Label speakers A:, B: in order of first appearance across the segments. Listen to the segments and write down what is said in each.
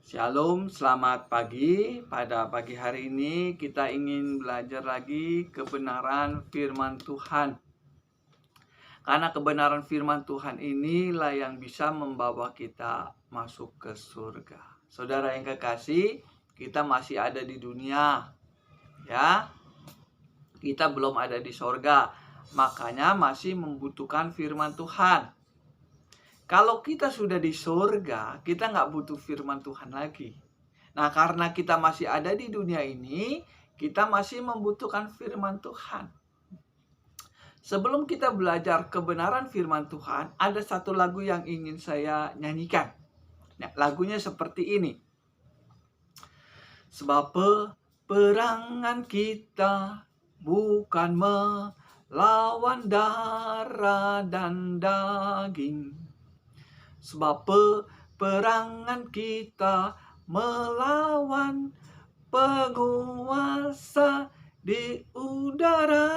A: Shalom, selamat pagi. Pada pagi hari ini kita ingin belajar lagi kebenaran firman Tuhan. Karena kebenaran firman Tuhan inilah yang bisa membawa kita masuk ke surga. Saudara yang kekasih, kita masih ada di dunia. Ya, kita belum ada di surga. Makanya masih membutuhkan firman Tuhan. Kalau kita sudah di surga, kita nggak butuh firman Tuhan lagi. Nah, karena kita masih ada di dunia ini, kita masih membutuhkan firman Tuhan. Sebelum kita belajar kebenaran firman Tuhan, ada satu lagu yang ingin saya nyanyikan. Nah, lagunya seperti ini. Sebab peperangan kita bukan melawan darah dan daging. Sebab peperangan kita melawan penguasa di udara.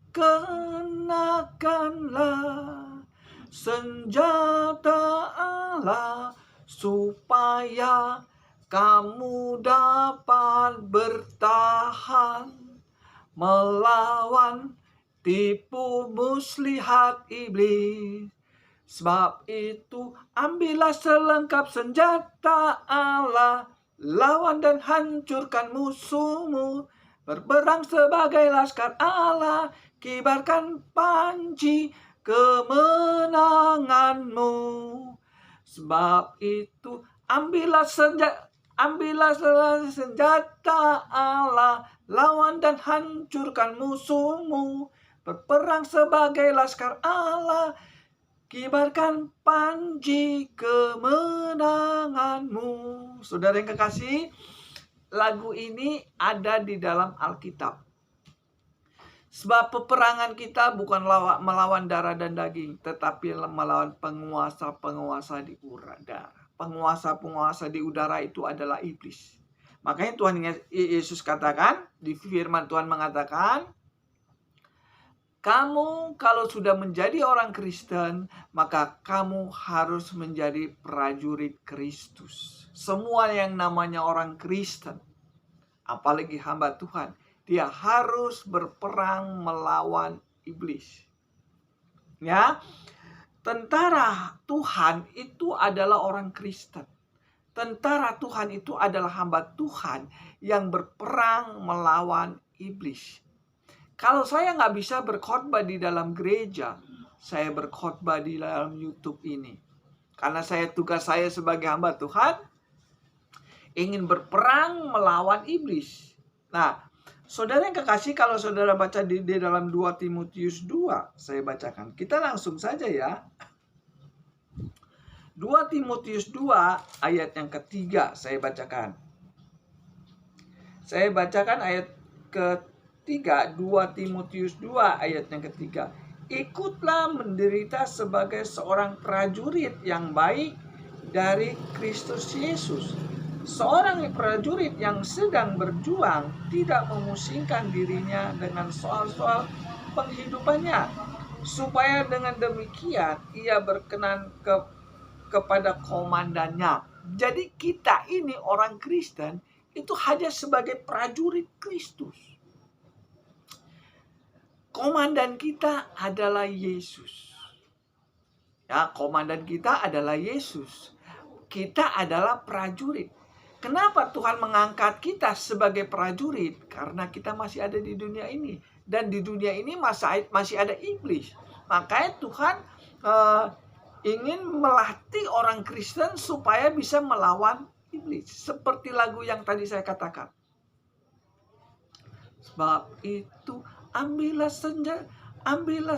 A: Kenakanlah senjata Allah supaya kamu dapat bertahan melawan tipu muslihat iblis. Sebab itu ambillah selengkap senjata Allah, lawan dan hancurkan musuhmu. Berperang sebagai laskar Allah, kibarkan panji kemenanganmu. Sebab itu ambillah senjata Allah, lawan dan hancurkan musuhmu. Berperang sebagai laskar Allah, kibarkan panji kemenanganmu. Saudara yang kekasih, lagu ini ada di dalam Alkitab. Sebab peperangan kita bukan melawan darah dan daging, tetapi melawan penguasa-penguasa di udara. Penguasa-penguasa di udara itu adalah iblis. Makanya Tuhan Yesus katakan, di firman Tuhan mengatakan, kamu kalau sudah menjadi orang Kristen, maka kamu harus menjadi prajurit Kristus. Semua yang namanya orang Kristen, apalagi hamba Tuhan, dia harus berperang melawan iblis. Ya, tentara Tuhan itu adalah orang Kristen. Tentara Tuhan itu adalah hamba Tuhan yang berperang melawan iblis. Kalau saya nggak bisa berkhotbah di dalam gereja, saya berkhotbah di dalam YouTube ini. Karena tugas saya sebagai hamba Tuhan, ingin berperang melawan iblis. Nah, saudara yang kekasih, kalau saudara baca di dalam 2 Timotius 2, saya bacakan. Kita langsung saja ya. 2 Timotius 2 ayat yang ketiga saya bacakan. Saya bacakan ayat ketiga. 2 Timotius 2 ayat yang ketiga. Ikutlah menderita sebagai seorang prajurit yang baik dari Kristus Yesus. Seorang prajurit yang sedang berjuang tidak memusingkan dirinya dengan soal-soal penghidupannya, supaya dengan demikian ia berkenan kepada komandannya. Jadi kita ini orang Kristen itu hanya sebagai prajurit Kristus. Komandan kita adalah Yesus. Ya, komandan kita adalah Yesus. Kita adalah prajurit. Kenapa Tuhan mengangkat kita sebagai prajurit? Karena kita masih ada di dunia ini. Dan di dunia ini masih ada iblis. Makanya Tuhan ingin melatih orang Kristen supaya bisa melawan iblis. Seperti lagu yang tadi saya katakan. Sebab itu ambillah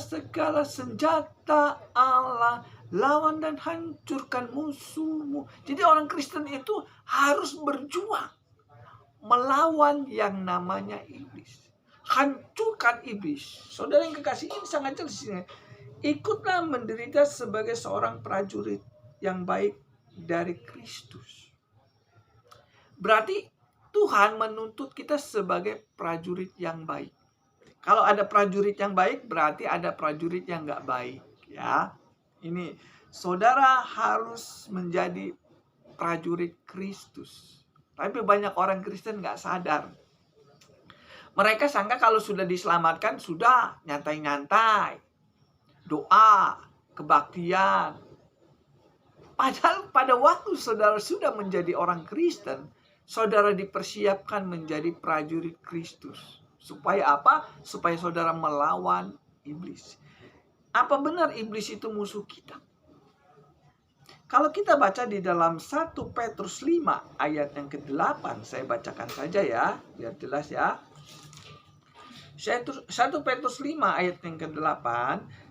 A: segala senjata Allah, lawan dan hancurkan musuhmu. Jadi orang Kristen itu harus berjuang melawan yang namanya iblis. Hancurkan iblis. Saudara yang kekasih, ini sangat jelas. Ikutlah menderita sebagai seorang prajurit yang baik dari Kristus. Berarti Tuhan menuntut kita sebagai prajurit yang baik. Kalau ada prajurit yang baik, berarti ada prajurit yang nggak baik. Ya, ini saudara harus menjadi prajurit Kristus. Tapi banyak orang Kristen nggak sadar. Mereka sangka kalau sudah diselamatkan, sudah nyantai-nyantai. Doa, kebaktian. Padahal pada waktu saudara sudah menjadi orang Kristen, saudara dipersiapkan menjadi prajurit Kristus. Supaya apa? Supaya saudara melawan iblis. Apa benar iblis itu musuh kita? Kalau kita baca di dalam 1 Petrus 5 ayat yang ke-8, saya bacakan saja ya, biar jelas ya. 1 Petrus 5 ayat yang ke-8,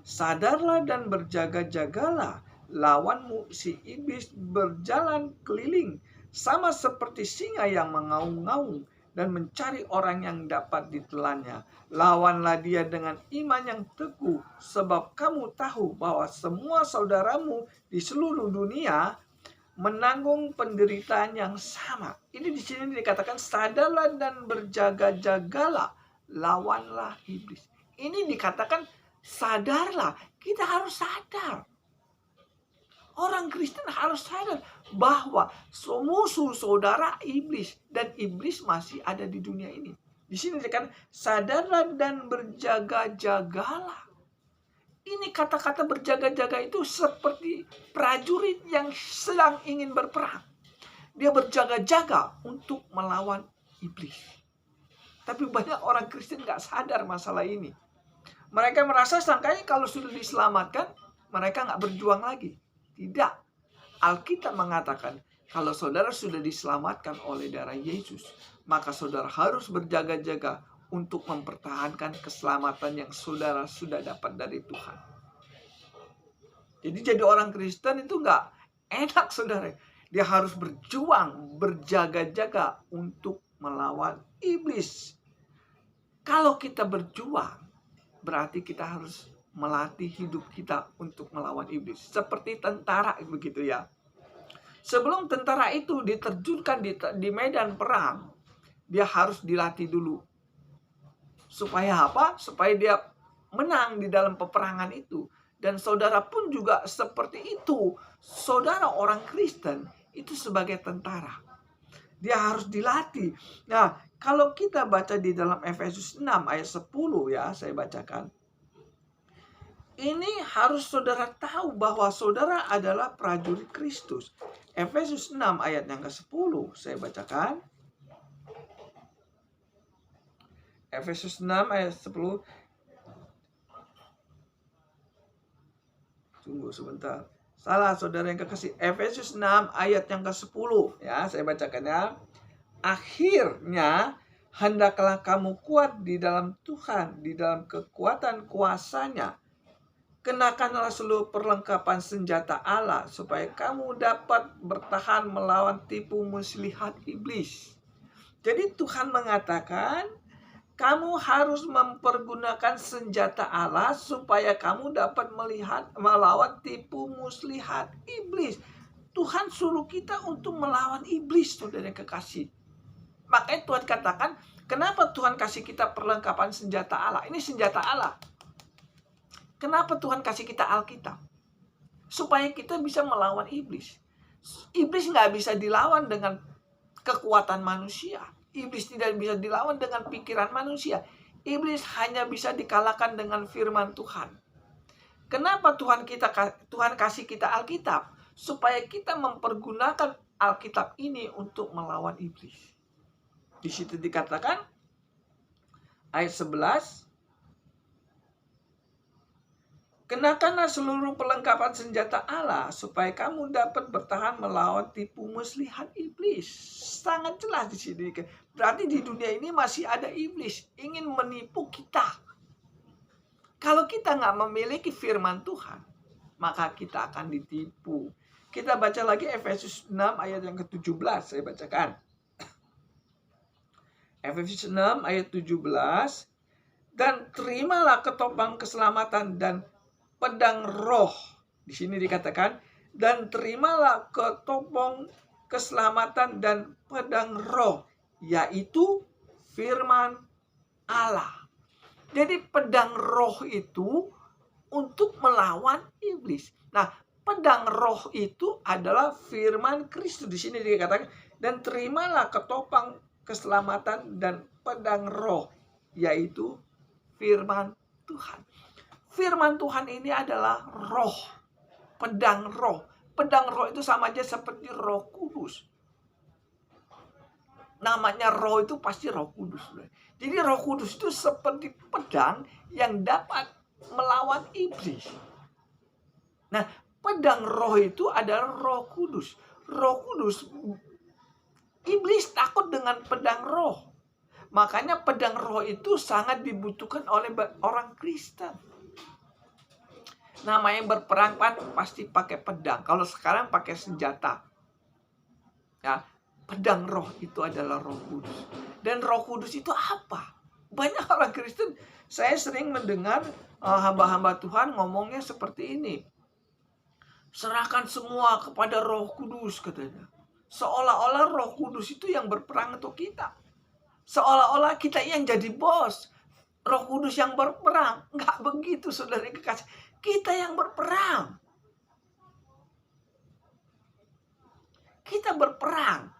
A: sadarlah dan berjaga-jagalah, lawanmu si iblis berjalan keliling, sama seperti singa yang mengaum-ngaum dan mencari orang yang dapat ditelannya. Lawanlah dia dengan iman yang teguh, sebab kamu tahu bahwa semua saudaramu di seluruh dunia menanggung penderitaan yang sama. Ini di sini dikatakan sadarlah dan berjaga-jagalah, lawanlah iblis. Ini dikatakan sadarlah, kita harus sadar. Orang Kristen harus sadar bahwa musuh saudara iblis, dan iblis masih ada di dunia ini. Di sini dikatakan sadarlah dan berjaga-jagalah. Ini kata-kata berjaga-jaga itu seperti prajurit yang sedang ingin berperang. Dia berjaga-jaga untuk melawan iblis. Tapi banyak orang Kristen gak sadar masalah ini. Mereka merasa sangkanya kalau sudah diselamatkan, mereka gak berjuang lagi. Tidak. Alkitab mengatakan kalau saudara sudah diselamatkan oleh darah Yesus, maka saudara harus berjaga-jaga untuk mempertahankan keselamatan yang saudara sudah dapat dari Tuhan. Jadi jadi orang Kristen itu gak enak saudara. Dia harus berjuang, berjaga-jaga untuk melawan iblis. Kalau kita berjuang, berarti kita harus melatih hidup kita untuk melawan iblis. Seperti tentara begitu ya. Sebelum tentara itu diterjunkan di medan perang, dia harus dilatih dulu. Supaya apa? Supaya dia menang di dalam peperangan itu. Dan saudara pun juga seperti itu. Saudara orang Kristen itu sebagai tentara. Dia harus dilatih. Nah, kalau kita baca di dalam Efesus 6 ayat 10 ya, saya bacakan. Ini harus saudara tahu bahwa saudara adalah prajurit Kristus. Efesus 6 ayat yang ke-10 saya bacakan. Efesus 6 ayat 10. Tunggu sebentar. Salah saudara yang kekasih. Efesus 6 ayat yang ke-10 ya, saya bacakan ya. Akhirnya hendaklah kamu kuat di dalam Tuhan, di dalam kekuatan kuasa-Nya. Kenakanlah seluruh perlengkapan senjata Allah supaya kamu dapat bertahan melawan tipu muslihat iblis. Jadi Tuhan mengatakan kamu harus mempergunakan senjata Allah supaya kamu dapat melawan tipu muslihat iblis. Tuhan suruh kita untuk melawan iblis, saudara yang kekasih. Makanya Tuhan katakan, kenapa Tuhan kasih kita perlengkapan senjata Allah? Ini senjata Allah. Kenapa Tuhan kasih kita Alkitab? Supaya kita bisa melawan iblis. Iblis nggak bisa dilawan dengan kekuatan manusia. Iblis tidak bisa dilawan dengan pikiran manusia. Iblis hanya bisa dikalahkan dengan firman Tuhan. Kenapa Tuhan kasih kita Alkitab? Supaya kita mempergunakan Alkitab ini untuk melawan iblis. Di situ dikatakan ayat 11. Kenakanlah seluruh perlengkapan senjata Allah supaya kamu dapat bertahan melawan tipu muslihat iblis. Sangat jelas di sini. Berarti di dunia ini masih ada iblis ingin menipu kita. Kalau kita nggak memiliki firman Tuhan, maka kita akan ditipu. Kita baca lagi Efesus 6 ayat yang ke-17. Saya bacakan. Efesus 6 ayat 17. Dan terimalah ketopang keselamatan dan pedang roh. Di sini dikatakan, dan terimalah ketopong keselamatan dan pedang roh, yaitu firman Allah. Jadi pedang roh itu untuk melawan iblis. Nah, pedang roh itu adalah firman Kristus. Di sini dikatakan, dan terimalah ketopang keselamatan dan pedang roh, yaitu firman Tuhan. Firman Tuhan ini adalah roh, pedang roh. Pedang roh itu sama aja seperti Roh Kudus. Namanya roh itu pasti Roh Kudus. Jadi Roh Kudus itu seperti pedang yang dapat melawan iblis. Nah, pedang roh itu adalah Roh Kudus. Roh Kudus, iblis takut dengan pedang roh. Makanya pedang roh itu sangat dibutuhkan oleh orang Kristen. Namanya berperang pasti pakai pedang. Kalau sekarang pakai senjata. Ya, pedang roh itu adalah Roh Kudus. Dan Roh Kudus itu apa? Banyak orang Kristen, saya sering mendengar hamba-hamba Tuhan ngomongnya seperti ini. Serahkan semua kepada Roh Kudus, katanya. Seolah-olah Roh Kudus itu yang berperang untuk kita. Seolah-olah kita yang jadi bos. Roh Kudus yang berperang. Enggak begitu, saudara kekasih. Kita yang berperang. Kita berperang.